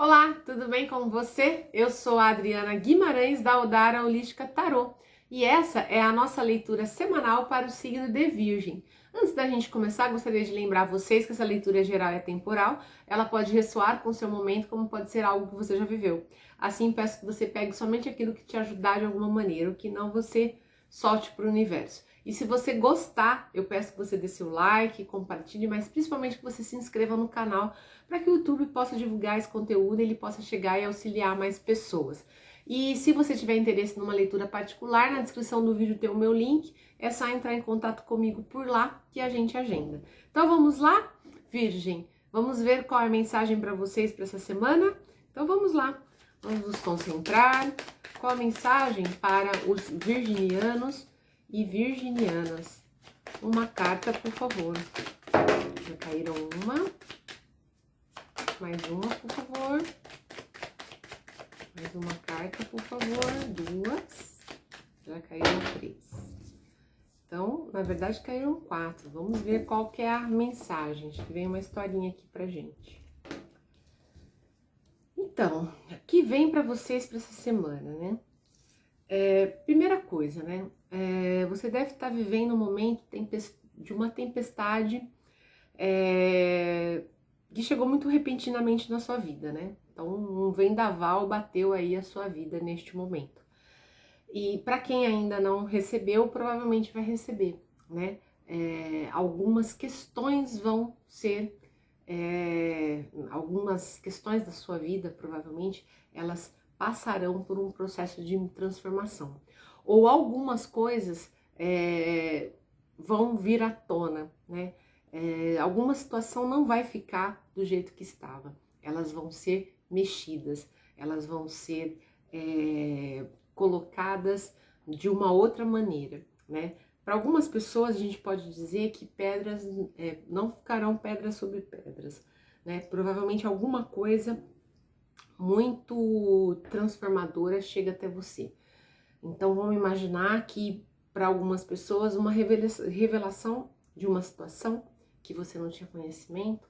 Olá, tudo bem com você? Eu sou a Adriana Guimarães da Odara Holística Tarô e essa é a nossa leitura semanal para o signo de Virgem. Antes da gente começar, gostaria de lembrar vocês que essa leitura geral é temporal, ela pode ressoar com o seu momento, como pode ser algo que você já viveu. Assim, peço que você pegue somente aquilo que te ajudar de alguma maneira, o que não você solte para o universo. E se você gostar, eu peço que você dê seu like, compartilhe, mas principalmente que você se inscreva no canal para que o YouTube possa divulgar esse conteúdo e ele possa chegar e auxiliar mais pessoas. E se você tiver interesse numa leitura particular, na descrição do vídeo tem o meu link, é só entrar em contato comigo por lá que a gente agenda. Então vamos lá, Virgem? Vamos ver qual é a mensagem para vocês para essa semana? Então vamos lá, vamos nos concentrar. Qual a mensagem para os virginianos e virginianas? Uma carta, por favor. Já caíram uma. Mais uma, por favor. Mais uma carta, por favor. Duas. Já caíram três. Então, na verdade, caíram quatro. Vamos ver qual que é a mensagem. Acho que vem uma historinha aqui pra gente. Então, o que vem pra vocês pra essa semana, né? Primeira coisa, né? Você deve estar vivendo um momento de uma tempestade que chegou muito repentinamente na sua vida, né? Então, um vendaval bateu aí a sua vida neste momento. E para quem ainda não recebeu, provavelmente vai receber, né? Algumas questões vão ser, algumas questões da sua vida, provavelmente, elas passarão por um processo de transformação. Ou algumas coisas vão vir à tona, né? Alguma situação não vai ficar do jeito que estava, elas vão ser mexidas, elas vão ser colocadas de uma outra maneira, né? Para algumas pessoas a gente pode dizer que pedras não ficarão pedras sobre pedras, né? Provavelmente alguma coisa muito transformadora chega até você. Então vamos imaginar que para algumas pessoas uma revelação de uma situação que você não tinha conhecimento,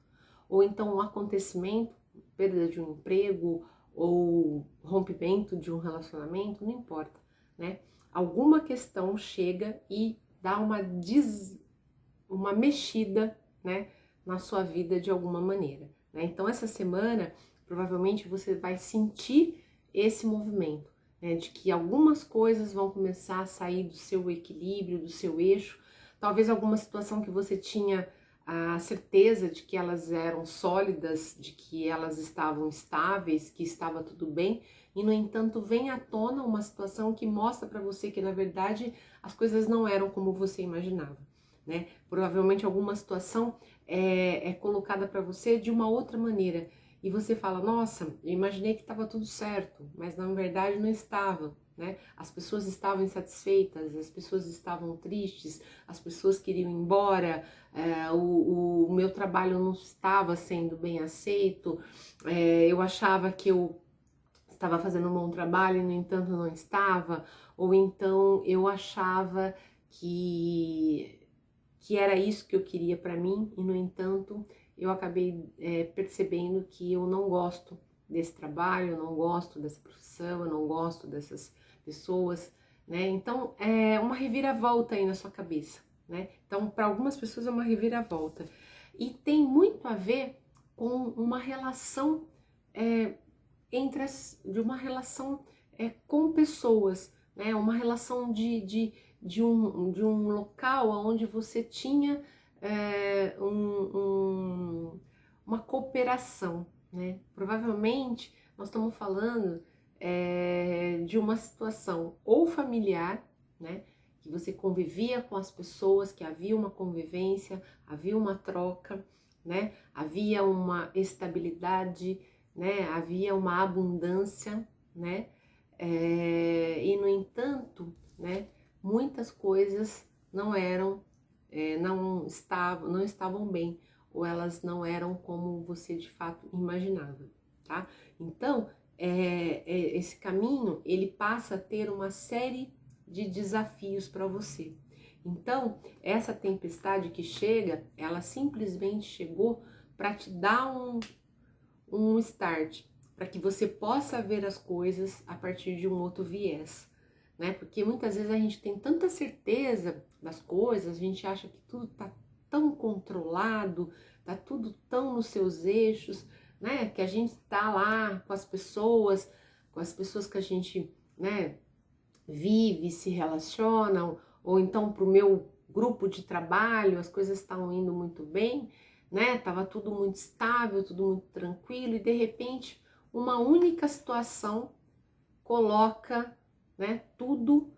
ou então um acontecimento, perda de um emprego, ou rompimento de um relacionamento, não importa, né? Alguma questão chega e dá uma mexida, né, na sua vida de alguma maneira, né? Então essa semana, provavelmente você vai sentir esse movimento, né, de que algumas coisas vão começar a sair do seu equilíbrio, do seu eixo, talvez alguma situação que você tinha a certeza de que elas eram sólidas, de que elas estavam estáveis, que estava tudo bem, e no entanto vem à tona uma situação que mostra para você que na verdade as coisas não eram como você imaginava, né? Provavelmente alguma situação é colocada para você de uma outra maneira, e você fala, nossa, eu imaginei que estava tudo certo, mas na verdade não estava, né? As pessoas estavam insatisfeitas, as pessoas estavam tristes, as pessoas queriam ir embora, o meu trabalho não estava sendo bem aceito, eu achava que eu estava fazendo um bom trabalho e no entanto não estava, ou então eu achava que era isso que eu queria para mim e no entanto eu acabei percebendo que eu não gosto desse trabalho, eu não gosto dessa profissão, eu não gosto dessas pessoas, né? Então é uma reviravolta aí na sua cabeça, né? Então para algumas pessoas é uma reviravolta e tem muito a ver com uma relação de uma relação com pessoas, né? Uma relação de um local onde você tinha uma cooperação, né? Provavelmente nós estamos falando de uma situação ou familiar, né? Que você convivia com as pessoas, que havia uma convivência, havia uma troca, né? Havia uma estabilidade, né? Havia uma abundância, né? E no entanto, né? Muitas coisas não eram, não estavam bem, ou elas não eram como você de fato imaginava, tá? Então, esse caminho, ele passa a ter uma série de desafios para você. Então, essa tempestade que chega, ela simplesmente chegou para te dar um start, para que você possa ver as coisas a partir de um outro viés, né? Porque muitas vezes a gente tem tanta certeza das coisas, a gente acha que tudo tá tão controlado, tá tudo tão nos seus eixos, né? Que a gente tá lá com as pessoas que a gente, né, vive, se relacionam, ou então pro meu grupo de trabalho, as coisas estavam indo muito bem, né? Tava tudo muito estável, tudo muito tranquilo, e de repente uma única situação coloca, né, tudo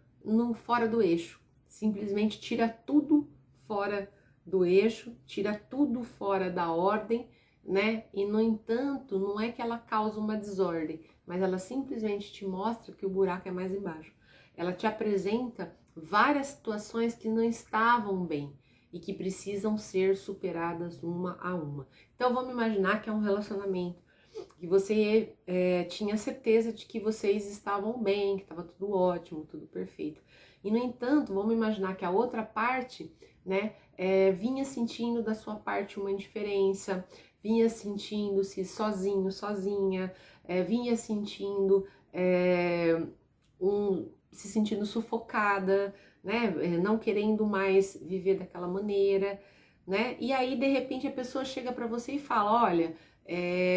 fora do eixo. Simplesmente tira tudo fora do eixo, tira tudo fora da ordem, né? E no entanto, não é que ela causa uma desordem, mas ela simplesmente te mostra que o buraco é mais embaixo. Ela te apresenta várias situações que não estavam bem e que precisam ser superadas uma a uma. Então vamos imaginar que é um relacionamento que você tinha certeza de que vocês estavam bem, que estava tudo ótimo, tudo perfeito. E no entanto, vamos imaginar que a outra parte, né, vinha sentindo da sua parte uma indiferença, vinha sentindo-se sozinho, sozinha, vinha sentindo se sentindo sufocada, né, não querendo mais viver daquela maneira, né? E aí de repente a pessoa chega para você e fala, olha,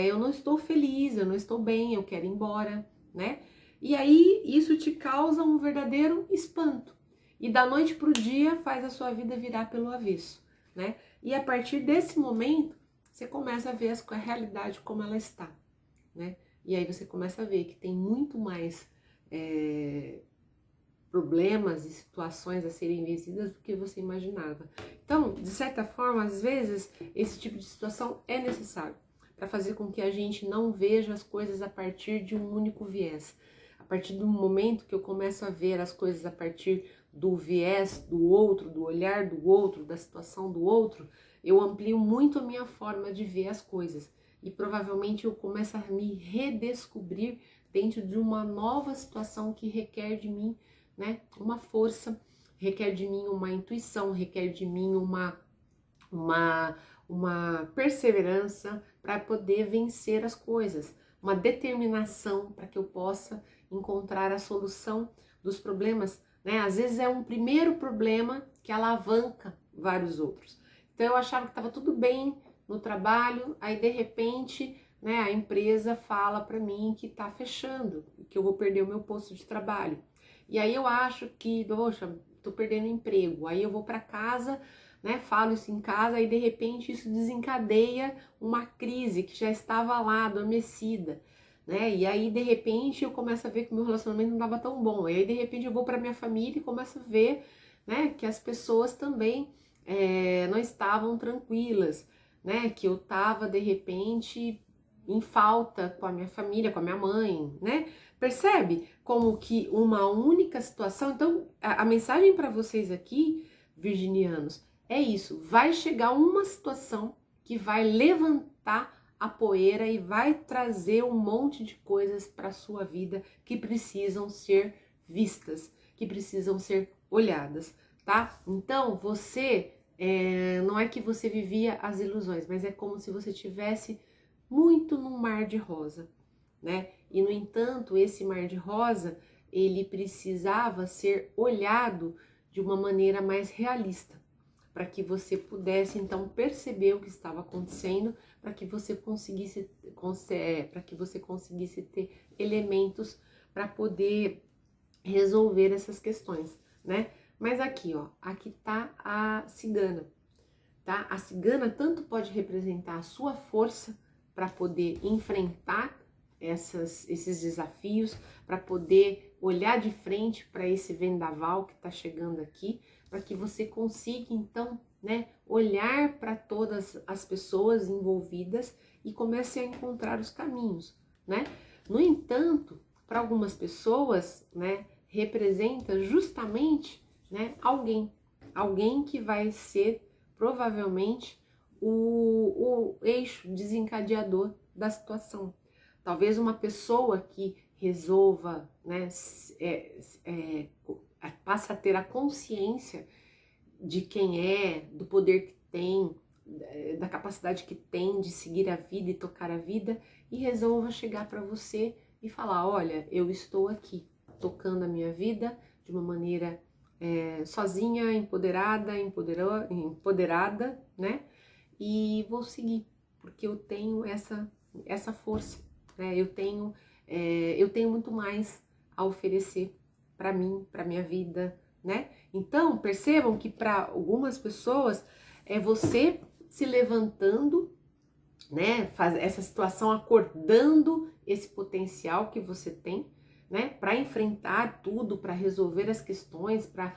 eu não estou feliz, eu não estou bem, eu quero ir embora, né? E aí isso te causa um verdadeiro espanto. E da noite para o dia faz a sua vida virar pelo avesso, né? E a partir desse momento, você começa a ver a realidade como ela está, né? E aí você começa a ver que tem muito mais problemas e situações a serem vencidas do que você imaginava. Então, de certa forma, às vezes, esse tipo de situação é necessário para fazer com que a gente não veja as coisas a partir de um único viés. A partir do momento que eu começo a ver as coisas a partir do viés do outro, do olhar do outro, da situação do outro, eu amplio muito a minha forma de ver as coisas. E provavelmente eu começo a me redescobrir dentro de uma nova situação que requer de mim, né, uma força, requer de mim uma intuição, requer de mim uma perseverança para poder vencer as coisas, uma determinação para que eu possa encontrar a solução dos problemas, né? Às vezes é um primeiro problema que alavanca vários outros. Então eu achava que estava tudo bem no trabalho, aí de repente, né, a empresa fala para mim que está fechando, que eu vou perder o meu posto de trabalho. E aí eu acho que, poxa, tô perdendo emprego. Aí eu vou para casa, né, falo isso em casa e de repente isso desencadeia uma crise que já estava lá, adormecida, né? E aí de repente eu começo a ver que o meu relacionamento não estava tão bom. E aí de repente eu vou para minha família e começo a ver, né, que as pessoas também não estavam tranquilas, né? Que eu tava de repente em falta com a minha família, com a minha mãe, né? Percebe como que uma única situação. Então, a mensagem para vocês aqui, virginianos, é isso. Vai chegar uma situação que vai levantar a poeira e vai trazer um monte de coisas para sua vida que precisam ser vistas, que precisam ser olhadas, tá? Então, você não é que você vivia as ilusões, mas é como se você tivesse muito num mar de rosa, né? E no entanto, esse mar de rosa, ele precisava ser olhado de uma maneira mais realista, para que você pudesse então perceber o que estava acontecendo, para que você conseguisse ter elementos para poder resolver essas questões, né? Mas aqui, ó, aqui tá a cigana, tá? A cigana tanto pode representar a sua força para poder enfrentar esses desafios, para poder olhar de frente para esse vendaval que está chegando aqui, para que você consiga então, né, olhar para todas as pessoas envolvidas e comece a encontrar os caminhos, né? No entanto, para algumas pessoas, né, representa justamente, né, alguém que vai ser provavelmente o eixo desencadeador da situação. Talvez uma pessoa que resolva, né, passa a ter a consciência de quem é, do poder que tem, da capacidade que tem de seguir a vida e tocar a vida, e resolva chegar para você e falar, olha, eu estou aqui, tocando a minha vida de uma maneira sozinha, empoderada, né? E vou seguir, porque eu tenho essa força, né? Eu tenho muito mais a oferecer para mim, para minha vida, né? Então, percebam que para algumas pessoas é você se levantando, né? Faz essa situação, acordando esse potencial que você tem, né? Para enfrentar tudo, para resolver as questões, para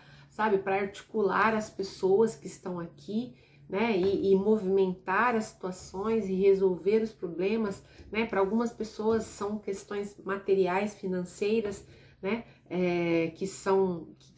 articular as pessoas que estão aqui, né? E movimentar as situações e resolver os problemas, né? Para algumas pessoas são questões materiais, financeiras, né? Que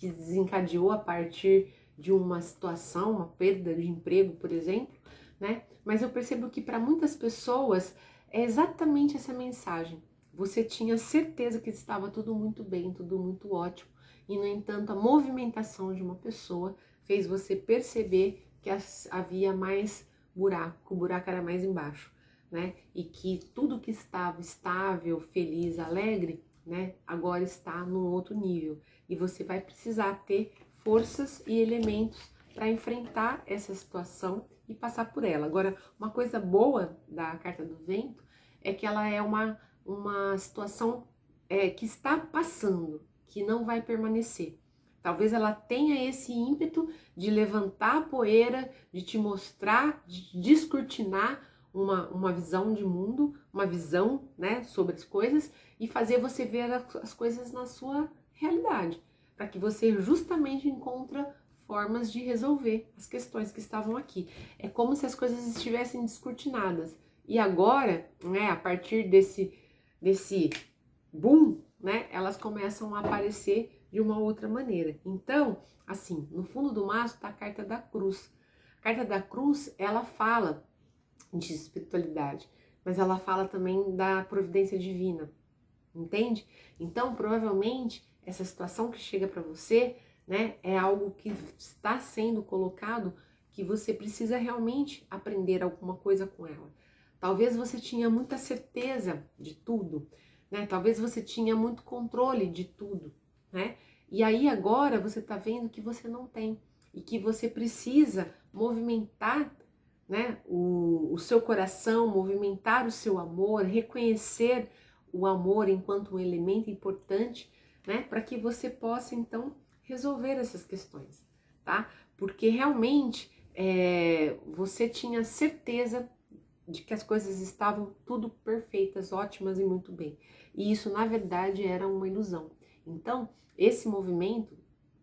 desencadeou a partir de uma situação, uma perda de emprego, por exemplo, né? Mas eu percebo que para muitas pessoas é exatamente essa mensagem. Você tinha certeza que estava tudo muito bem, tudo muito ótimo, e no entanto a movimentação de uma pessoa fez você perceber que havia mais buraco, o buraco era mais embaixo, né? E que tudo que estava estável, feliz, alegre, né, agora está num outro nível. E você vai precisar ter forças e elementos para enfrentar essa situação e passar por ela. Agora, uma coisa boa da carta do vento é que ela é uma situação que está passando, que não vai permanecer. Talvez ela tenha esse ímpeto de levantar a poeira, de te mostrar, de descortinar uma visão de mundo, uma visão, né, sobre as coisas e fazer você ver as coisas na sua realidade, para que você justamente encontre formas de resolver as questões que estavam aqui. É como se as coisas estivessem descortinadas. E agora, né, a partir desse boom, né, elas começam a aparecer de uma outra maneira. Então, assim, no fundo do maço está a carta da cruz. A carta da cruz, ela fala de espiritualidade, mas ela fala também da providência divina, entende? Então, provavelmente, essa situação que chega para você, né, é algo que está sendo colocado que você precisa realmente aprender alguma coisa com ela. Talvez você tinha muita certeza de tudo, né? Talvez você tinha muito controle de tudo, né? E aí agora você está vendo que você não tem e que você precisa movimentar, né, o seu coração, movimentar o seu amor, reconhecer o amor enquanto um elemento importante, né, para que você possa então resolver essas questões, tá? Porque realmente você tinha certeza de que as coisas estavam tudo perfeitas, ótimas e muito bem. E isso, na verdade, era uma ilusão. Então, esse movimento,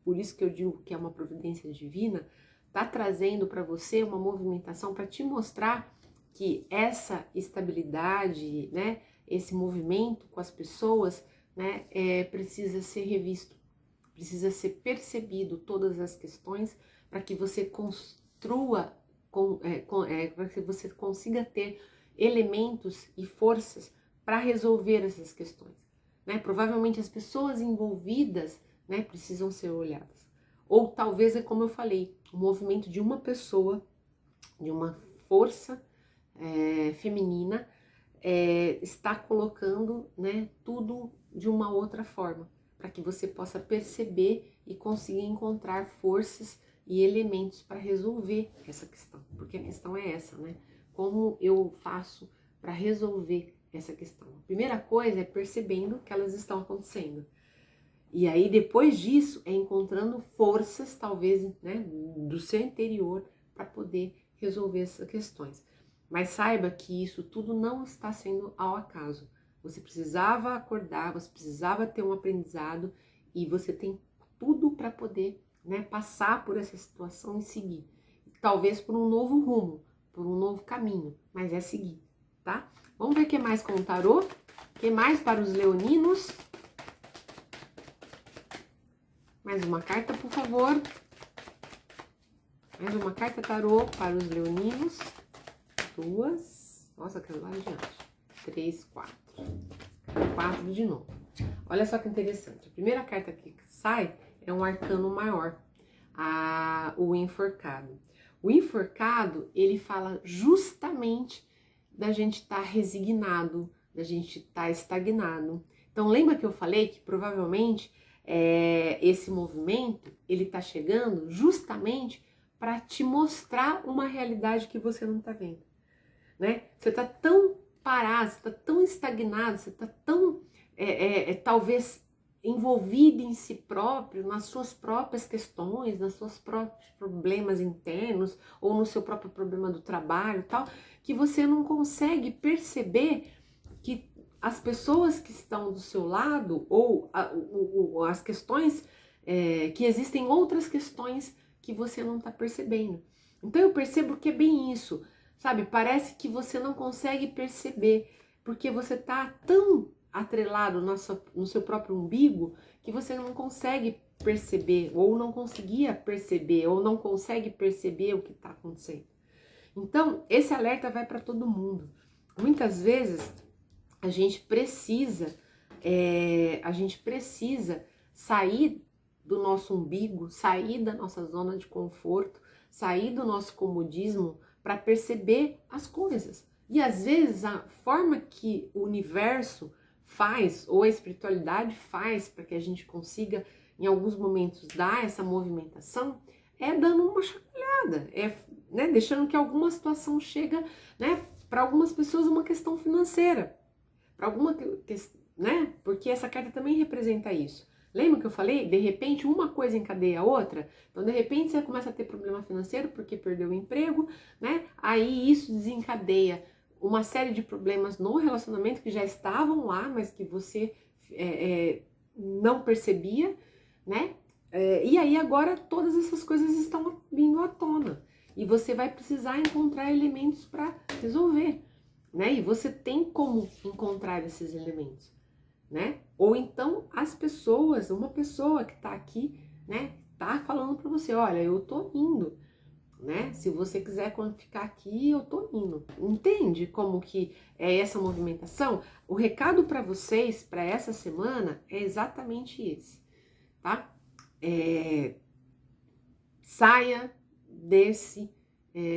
por isso que eu digo que é uma providência divina, está trazendo para você uma movimentação para te mostrar que essa estabilidade, né, esse movimento com as pessoas, né, precisa ser revisto, precisa ser percebido todas as questões para que você construa, para que você consiga ter elementos e forças para resolver essas questões, né? Provavelmente as pessoas envolvidas, né, precisam ser olhadas. Ou talvez é como eu falei, o movimento de uma pessoa, de uma força feminina, está colocando, né, tudo de uma outra forma, para que você possa perceber e conseguir encontrar forças e elementos para resolver essa questão. Porque a questão é essa, né? Como eu faço para resolver essa questão? A primeira coisa é percebendo que elas estão acontecendo. E aí, depois disso, é encontrando forças, talvez, né, do seu interior para poder resolver essas questões. Mas saiba que isso tudo não está sendo ao acaso. Você precisava acordar, você precisava ter um aprendizado e você tem tudo para poder, né, passar por essa situação e seguir. Talvez por um novo rumo, por um novo caminho, mas é seguir, tá? Vamos ver o que mais com o tarô? O que mais para os leoninos? Mais uma carta, por favor. Mais uma carta tarô para os leoninos. 2. Nossa, quero lá adiante. 3, 4. 4 de novo. Olha só que interessante. A primeira carta que sai é um arcano maior. O enforcado. O enforcado, ele fala justamente da gente estar resignado, da gente estar estagnado. Então, lembra que eu falei que provavelmente esse movimento, ele tá chegando justamente para te mostrar uma realidade que você não tá vendo, né? Você tá tão parado, você tá tão estagnado, você tá tão, talvez, envolvido em si próprio, nas suas próprias questões, nos seus próprios problemas internos, ou no seu próprio problema do trabalho e tal, que você não consegue perceber que as pessoas que estão do seu lado, ou as questões, que existem outras questões que você não está percebendo. Então eu percebo que é bem isso, sabe? Parece que você não consegue perceber, porque você está tão atrelado no seu próprio umbigo, que você não consegue perceber, ou não conseguia perceber, ou não consegue perceber o que está acontecendo. Então, esse alerta vai para todo mundo. Muitas vezes, a gente precisa sair do nosso umbigo, sair da nossa zona de conforto, sair do nosso comodismo para perceber as coisas. E às vezes a forma que o universo faz, ou a espiritualidade faz, para que a gente consiga, em alguns momentos, dar essa movimentação, é dando uma chacoalhada, né, deixando que alguma situação chega, né, para algumas pessoas uma questão financeira, para alguma questão, né, porque essa carta também representa isso. Lembra que eu falei? De repente, uma coisa encadeia a outra. Então, de repente, você começa a ter problema financeiro porque perdeu o emprego, né? Aí isso desencadeia uma série de problemas no relacionamento que já estavam lá, mas que você não percebia, né? E aí agora todas essas coisas estão vindo à tona. E você vai precisar encontrar elementos para resolver, né? E você tem como encontrar esses elementos, né? Ou então as pessoas, uma pessoa que tá aqui, né, tá falando para você, olha, eu tô indo, né? Se você quiser ficar aqui, eu tô indo. Entende como que é essa movimentação? O recado para vocês, para essa semana, é exatamente esse, tá? Saia desse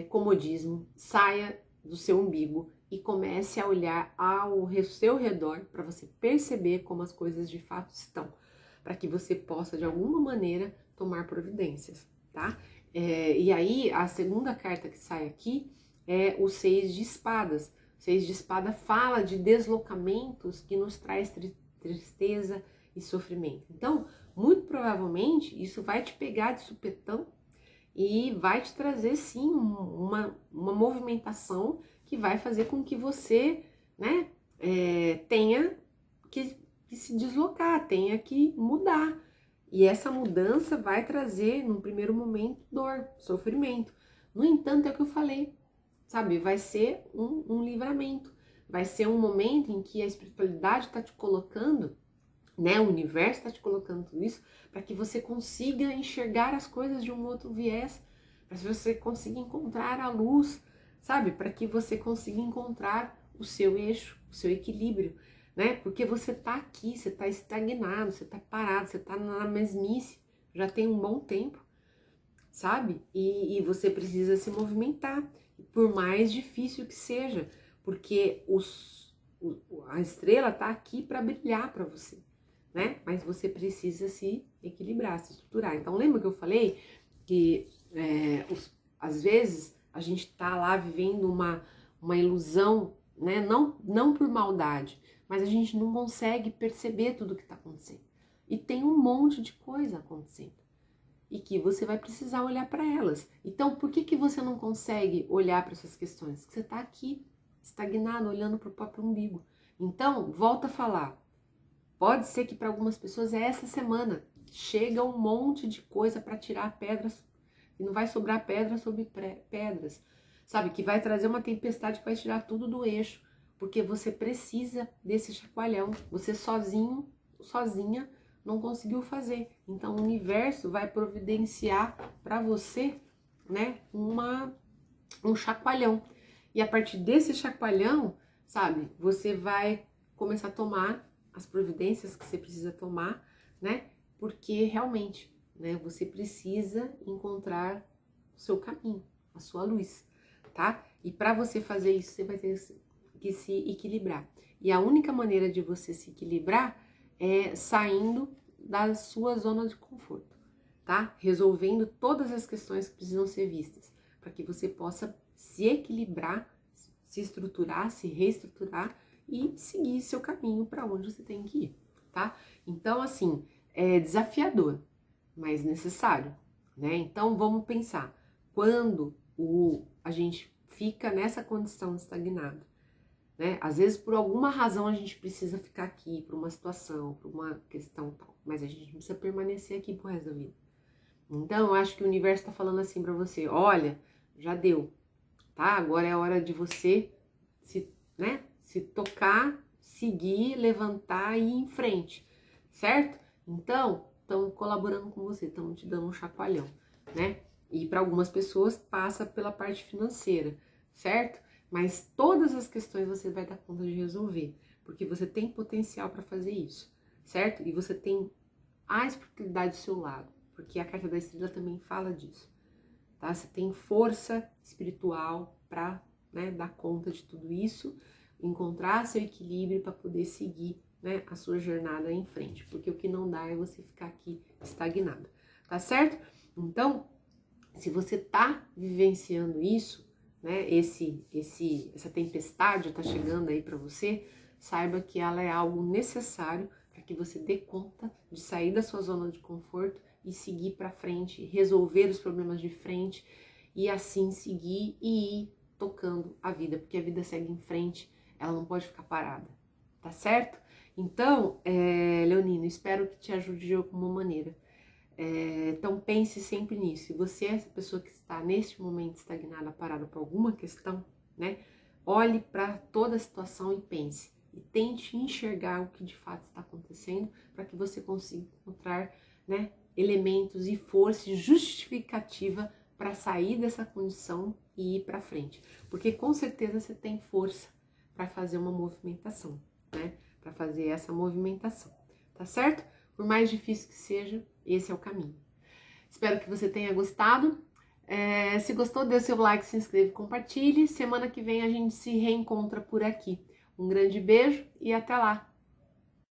comodismo, saia do seu umbigo e comece a olhar ao seu redor para você perceber como as coisas de fato estão, para que você possa de alguma maneira tomar providências, tá? E aí a segunda carta que sai aqui é o 6 de espadas. O 6 de espada fala de deslocamentos que nos traz tristeza e sofrimento. Então, muito provavelmente isso vai te pegar de supetão e vai te trazer sim uma movimentação que vai fazer com que você, né, tenha que se deslocar, tenha que mudar. E essa mudança vai trazer, num primeiro momento, dor, sofrimento. No entanto, é o que eu falei, sabe? Vai ser um livramento. Vai ser um momento em que a espiritualidade está te colocando, né? O universo está te colocando tudo isso para que você consiga enxergar as coisas de um outro viés, para que você consiga encontrar a luz, sabe? Para que você consiga encontrar o seu eixo, o seu equilíbrio, né? Porque você tá aqui, você tá estagnado, você tá parado, você tá na mesmice, já tem um bom tempo, sabe? E você precisa se movimentar, por mais difícil que seja, porque a estrela tá aqui para brilhar para você, né? Mas você precisa se equilibrar, se estruturar. Então, lembra que eu falei que às vezes a gente tá lá vivendo uma ilusão, né? Não por maldade, mas a gente não consegue perceber tudo o que tá acontecendo. E tem um monte de coisa acontecendo. E que você vai precisar olhar para elas. Então, por que você não consegue olhar para essas questões? Porque você tá aqui, estagnado, olhando para o próprio umbigo. Então, volta a falar. Pode ser que para algumas pessoas é essa semana. Chega um monte de coisa para tirar pedras e não vai sobrar pedra sobre pedras. Sabe? Que vai trazer uma tempestade que vai tirar tudo do eixo. Porque você precisa desse chacoalhão. Você sozinho, sozinha, não conseguiu fazer. Então o universo vai providenciar para você, né, um chacoalhão. E a partir desse chacoalhão, sabe, você vai começar a tomar as providências que você precisa tomar, né? Porque realmente, né, você precisa encontrar o seu caminho, a sua luz, tá? E para você fazer isso, você vai ter que se equilibrar. E a única maneira de você se equilibrar é saindo da sua zona de conforto, tá? Resolvendo todas as questões que precisam ser vistas, para que você possa se equilibrar, se estruturar, se reestruturar e seguir seu caminho para onde você tem que ir, tá? Então, assim, é desafiador, mas necessário, né? Então, vamos pensar, quando a gente fica nessa condição de estagnado, né? Às vezes, por alguma razão, a gente precisa ficar aqui, por uma situação, por uma questão tal, mas a gente não precisa permanecer aqui pro resto da vida. Então, eu acho que o universo tá falando assim pra você, olha, já deu, tá? Agora é a hora de você se tocar, seguir, levantar e ir em frente, certo? Então, estão colaborando com você, estão te dando um chacoalhão, né? E para algumas pessoas passa pela parte financeira, certo? Mas todas as questões você vai dar conta de resolver, porque você tem potencial para fazer isso, certo? E você tem a espiritualidade do seu lado, porque a carta da estrela também fala disso, tá? Você tem força espiritual para, né, dar conta de tudo isso, encontrar seu equilíbrio para poder seguir, né, a sua jornada em frente, porque o que não dá é você ficar aqui estagnado, tá certo? Então, se você tá vivenciando isso, né, essa tempestade tá chegando aí para você, saiba que ela é algo necessário para que você dê conta de sair da sua zona de conforto e seguir para frente, resolver os problemas de frente e assim seguir e ir tocando a vida, porque a vida segue em frente, ela não pode ficar parada, tá certo? Então, Leonino, espero que te ajude de alguma maneira. Então pense sempre nisso. Se você é essa pessoa que está neste momento estagnada, parada por alguma questão, né? Olhe para toda a situação e pense. E tente enxergar o que de fato está acontecendo para que você consiga encontrar, né, elementos e força e justificativa para sair dessa condição e ir para frente. Porque com certeza você tem força para fazer uma movimentação, né? Para fazer essa movimentação, tá certo? Por mais difícil que seja, esse é o caminho. Espero que você tenha gostado. Se gostou, dê seu like, se inscreva e compartilhe. Semana que vem a gente se reencontra por aqui. Um grande beijo e até lá!